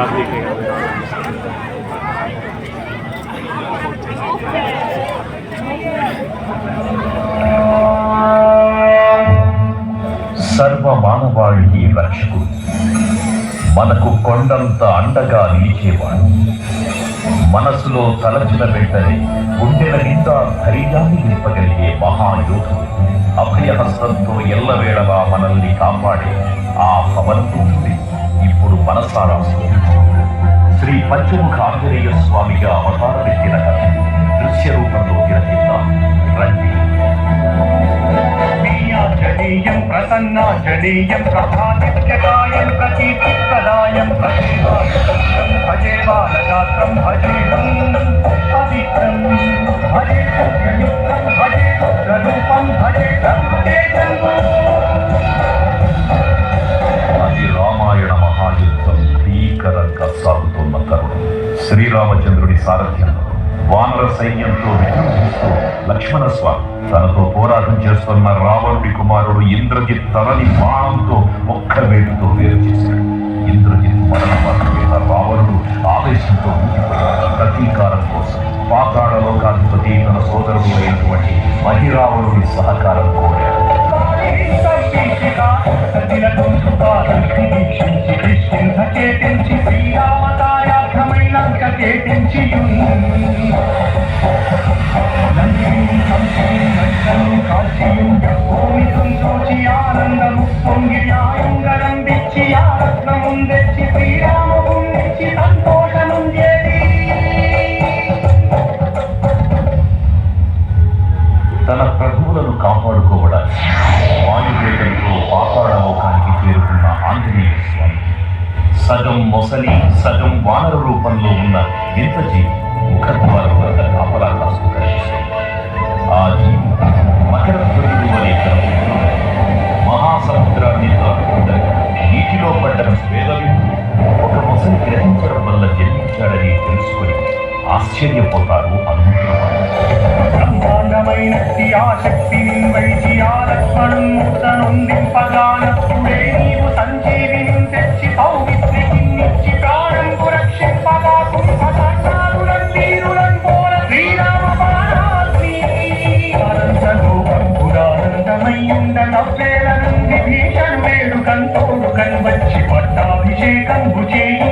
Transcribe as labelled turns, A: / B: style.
A: आप देखिएगा।
B: సర్వ మానవాళికి రక్షకుడు, మనకు కొండంత అండగా నిలిచేవాడు. మనసులో తలచిన వెంటనే గుండెల నిండా ధైర్యాన్ని నింపగలిగే మహాయోధుడు, అభయహస్తంతో ఎల్లవేళలా మనల్ని కాపాడే ఆ పవనపుత్రుడి ఇప్పుడు మనసారా శ్రీ పంచముఖ ఆంజనేయ స్వామిగా అవతారమెత్తిన కథ దృశ్య రూపంలో తిరగిద్దాం రండి.
C: జనీయం ప్రసన్నాంజనేయం ప్రభాదిత్యకాయం ప్రకీర్తిప్రదాయం భజే బాలగాత్రం భజే పవిత్రం భజే పుణ్యయుక్తం భజే రూపం భజే
B: అది రామాయణ మహాయుద్ధం భీకరంగా సాగుతున్న తరుణం. శ్రీరామచంద్రుడి సారథ్యంలో వానర సైన్యంతో విజృంభిస్తూ లక్ష్మణ స్వామి తనతో పోరాటం చేస్తున్న రావణుడి కుమారుడు ఇంద్రజిత్ తలని బాణంతో ఒక్క వేటుతో వేరు చేశాడు. ఇంద్రజిత్ మరణ మీద రావణుడు ఆవేశంతో ఊగిపోయాడు. ప్రతీకారం కోసం పాతాళ లోకాధిపతి తన సోదరుడు అయినటువంటి మహిరావణుడి సహకారం కోరాడు. తన ప్రభువులను కాపాడుకోవడానికి వాయువేగంతో పాతాళ లోకానికి చేరుకున్న ఆంజనేయ స్వామి సగం మొసలి సగం వానర రూపంలో ఉన్న వింత జీవి ముఖద్వారం వద్ద కాపలా కాస్తూ కనిపిస్తుంది. ఆ జీవి మకర ధ్వజుడు అనే మహాసముద్రాన్ని దాటుకుంటే నీటిలో పడ్డ వేదవిందు ఒక మొసలి గ్రహించడం వల్ల జన్మించాడని తెలుసుకొని ఆశ్చర్యపోతారు
C: బ్రహ్మాండమైనట్టి ఆ శక్తిని వైచి ఆ లక్ష్మణుందింపగానప్పుడే నీవు సంజీవిని తెచ్చి పౌమిత్రికిన్నిచ్చి ప్రాణంకు రక్షింపగా కుంభకర్ణారులందీరులం పోల శ్రీరామ బాణాగ్ని అనంతలోకంబుడానందమయ్యుండ నవ్వేల నుండి భీషణుడేడు కంతోడు కన్వచ్చి పట్టాభిషేకంబు చేయి